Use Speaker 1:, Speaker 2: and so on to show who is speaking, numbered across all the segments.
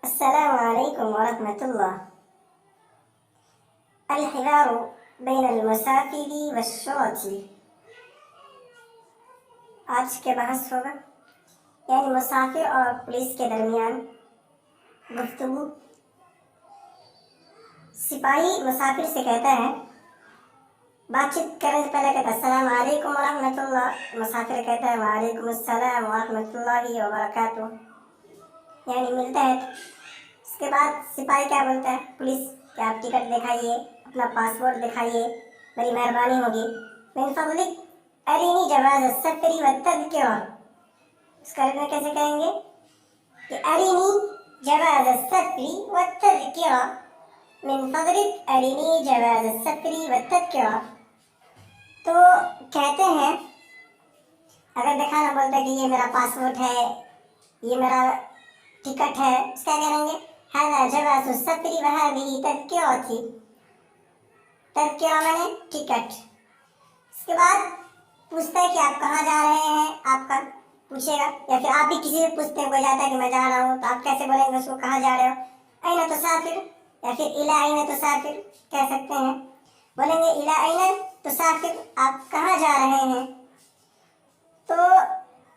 Speaker 1: السلام عليكم ورحمة الله. الحوار بين المسافر والشرطي. آج کے بحث ہوگا یعنی مسافر اور پولیس کے درمیان گفتگو. سپاہی مسافر سے کہتا ہے، بات چیت کرنے سے پہلے کہتا ہے السلام علیکم ورحمۃ اللہ. مسافر کہتا ہے وعلیکم السلام ورحمۃ اللہ وبرکاتہ، یعنی ملتا ہے. اس کے بعد سپاہی کیا بولتا ہے پولیس کہ آپ ٹکٹ دکھائیے، اپنا پاسپورٹ دکھائیے، بڑی مہربانی ہوگی. من فضلک ارینی جواز السفر والتذکرہ. اس کا میں کیسے کہیں گے کہ ارینی جواز السفر والتذکرہ، من فضلک ارینی جواز السفر والتذکرہ. تو کہتے ہیں اگر دکھانا بولتا ہے کہ یہ میرا پاسپورٹ ہے، یہ میرا ٹکٹ ہے، اس کا کریں گے هذا جواز السفر وهذه تذکرتی. تذکرہ میں ٹکٹ. اس کے بعد پوچھتا ہے کہ آپ کہاں جا رہے ہیں، آپ کا پوچھے گا، یا پھر آپ بھی کسی سے پوچھتے ہیں، کوئی جاتا ہے کہ میں جا رہا ہوں، تو آپ کیسے بولیں گے اس کو کہاں جا رہے ہو؟ این تسافر، یا پھر الی این تسافر کہہ سکتے ہیں. بولیں گے الی این تسافر، آپ کہاں جا رہے ہیں. تو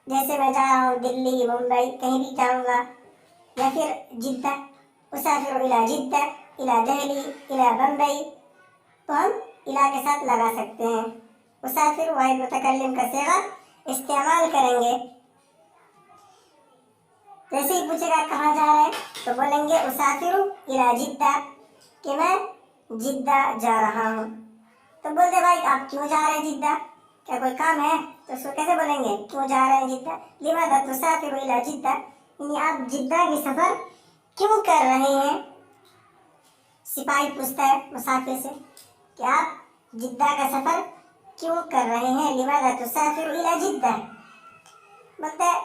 Speaker 1: جیسے میں جا رہا ہوں دلی، ممبئی، کہیں بھی جاؤں گا. یا پھر جدہ، اسافر الی جدہ، الی دہلی، الی بمبئی. تو ہم الی کے ساتھ لگا سکتے ہیں. اسافر واحد متکلم کا صیغہ استعمال کریں گے. جیسے ہی پوچھے گا کہاں جا رہے ہیں تو بولیں گے اسافر الی جدہ، کہ میں جدہ جا رہا ہوں. تو بولتے بھائی آپ کیوں جا رہے ہیں جدہ، کیا کوئی کام ہے؟ تو اس کو کیسے بولیں گے کیوں جا رہے ہیں جدہ. لماذا تسافر الی جدہ، یعنی آپ جدہ کی سفر کیوں کر رہے ہیں. سپاہی پوچھتا ہے مسافر سے کہ آپ جدہ کا سفر کیوں کر رہے ہیں. لماذا تسافر الی جدہ، بولتا ہے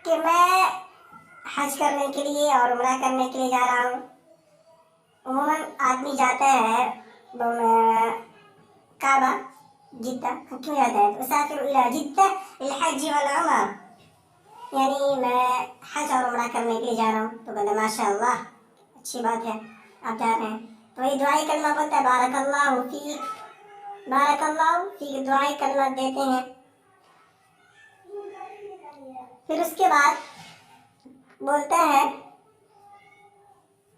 Speaker 1: کہ میں حج کرنے کے لیے اور عمرہ کرنے کے لیے جا رہا ہوں. عموماً آدمی جاتا ہے کعبہ جدہ، کیوں جاتا ہے؟ اسافر الی جدہ للحج والعمرہ، یعنی میں حج اور عمرہ کرنے کے لیے جا رہا ہوں. تو بولے ماشاء اللہ، اچھی بات ہے آپ جا رہے ہیں. تو یہ دعائی کلمہ بولتا ہے بارک اللہ فیک، بارک اللہ فیک، دعائی کلمہ دیتے ہیں. پھر اس کے بعد بولتا ہے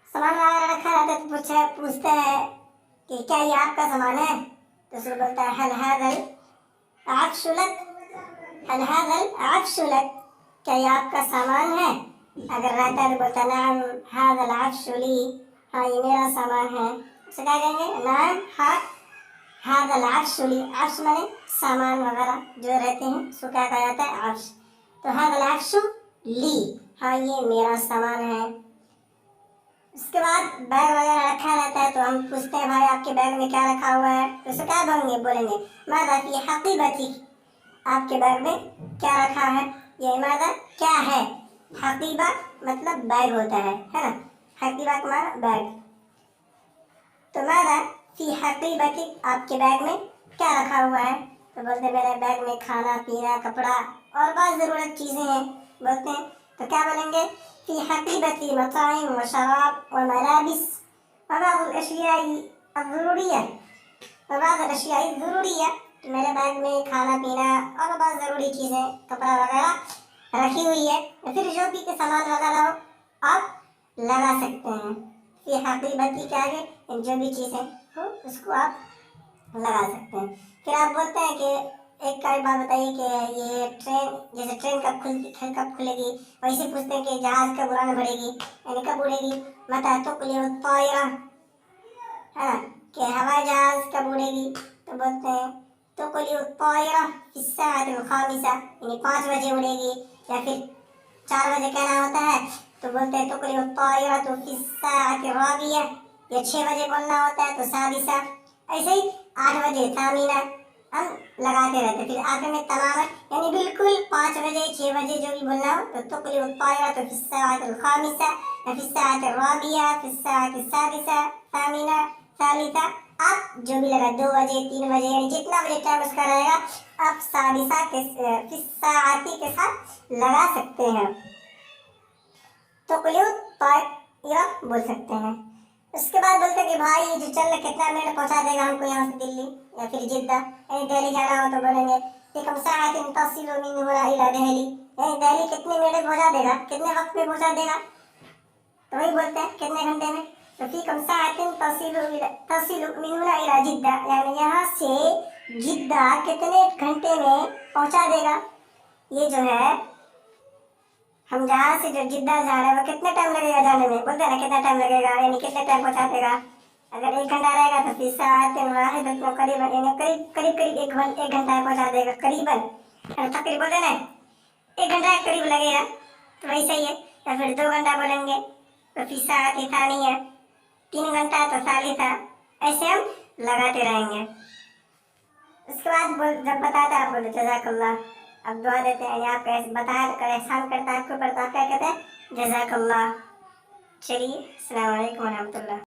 Speaker 1: سامان وغیرہ رکھا رہتا ہے تو پوچھتا ہے کہ کیا یہ آپ کا سامان ہے. تو اس کو بولتا ہے هل هذا العفش لک، هل هذا العفش لک، کیا یہ آپ کا سامان ہے. اگر رہتا ہے تو بولتا ہے نعم هذا العفش لی، ہاں یہ میرا سامان ہے. اسے کیا کہیں گے نعم ہاں هذا العفش لی. عفش میں سامان وغیرہ جو رہتے ہیں اس کو کیا کہا جاتا ہے عفش. تو هذا العفش لی، ہاں یہ میرا سامان ہے. اس کے بعد بیگ وغیرہ رکھا رہتا ہے تو ہم پوچھتے ہیں بھائی آپ کے بیگ میں کیا رکھا ہوا ہے. تو اسے کیا بولیں گے ماذا فی حقیبتک، آپ کے بیگ میں کیا رکھا ہے. یہ ماذا کیا ہے، حقیبہ مطلب بیگ ہوتا ہے نا، حقیبہ کا معنی بیگ. تو ماذا فی حقیبتک، آپ کے بیگ میں کیا رکھا ہوا ہے. تو بولتے ہیں میرے بیگ میں کھانا پینا، کپڑا اور بعض ضرورت چیزیں ہیں. بولتے ہیں تو کیا بولیں گے فی حقیبتی مطاعم و شراب و ملابس و بعض الاشیاء الضروریہ، و بعض الاشیاء الضروریہ. تو میرے بیگ میں کھانا پینا اور بعض ضروری چیزیں، کپڑا وغیرہ رکھی ہوئی ہے. پھر جو بھی کے سامان وغیرہ ہو آپ لگا سکتے ہیں. فی حقیبتی کے آگے جو بھی چیزیں ہو اس کو آپ لگا سکتے ہیں. پھر آپ بولتے ہیں کہ ایک کا بات بتائیے کہ یہ ٹرین، جیسے ٹرین کب کھلے گی، ویسے پوچھتے ہیں کہ جہاز کب اڑان بھرے گی، یعنی کب اڑے گی. متى تقلع الطائرہ، ہے کہ ہوائی جہاز کب اڑے گی. تو بولتے ہیں تقلع الطائرہ فی الساعة الخامسہ، یعنی 5 بجے اڑے گی. یا پھر 4 بجے کہنا ہوتا ہے تو بولتے ہیں تقلع الطائرہ فی الساعة الرابعہ، یا 6 بجے بولنا ہوتا ہے تو سادسہ. ایسے ہی 8 بجے ثامنہ ہم لگاتے رہتے. پھر آخر میں تماما یعنی بالکل 5 بجے 6 بجے جو بھی بولنا ہو تو تقلع الطائرہ فی الساعة الخامسہ، یا فی الساعة الرابعہ، فی الساعة السادسہ، ثامنہ، ثالثہ. آپ جو بھی لگا 2 بجے 3 بجے، یعنی جتنا بجے ٹائم اس کا رہے گا آپ سادسہ کے فی الساعة کے ساتھ لگا سکتے ہیں. تقلع الطائرہ یا بول سکتے ہیں. اس کے بعد بولتے ہیں کہ بھائی جو چل کتنا منٹ پہنچا دے گا ہم کو یہاں سے دلی یا پھر جدہ، یعنی دہلی جانا ہو تو بولیں گے کہ کم ساعت تصل من هنا الى دہلی، یعنی دہلی کتنے منٹ میں پہنچا دے گا، کتنے وقت میں پہنچا دے گا. تو وہی بولتے ہیں کتنے گھنٹے میں. تو فی کم ساعت تصل من هنا الى جدہ، یعنی یہاں سے جدہ کتنے گھنٹے میں پہنچا دے گا. یہ جو ہے ہم جہاں سے جو جدہ جا رہے ہیں وہ کتنے ٹائم لگے گا جانے میں، بولتے ہیں نا کتنا ٹائم لگے گا، یعنی کتنے ٹائم پہنچا دے گا. اگر 1 گھنٹہ رہے گا تو فی ساعت واحد قریب، یعنی قریب 1 گھنٹہ پہنچا دے گا قریباً. تقریب بولتے ہیں نا 1 گھنٹہ قریب لگے گا، تو وہی صحیح ہے. یا پھر 2 گھنٹہ بولیں گے تو فی ساعت ثانیہ، 3 گھنٹہ تو ثالثہ، ایسے ہم لگاتے رہیں گے. اس کے بعد جب بتاتا ہے آپ بولے جزاک اللہ، اب دعا دیتے ہیں یا آپ کا بتایا کر احسان کرتا ہے آپ کے اوپر، تو آپ کیا کہتے ہیں جزاک اللہ. چلیے السلام علیکم ورحمۃ اللہ.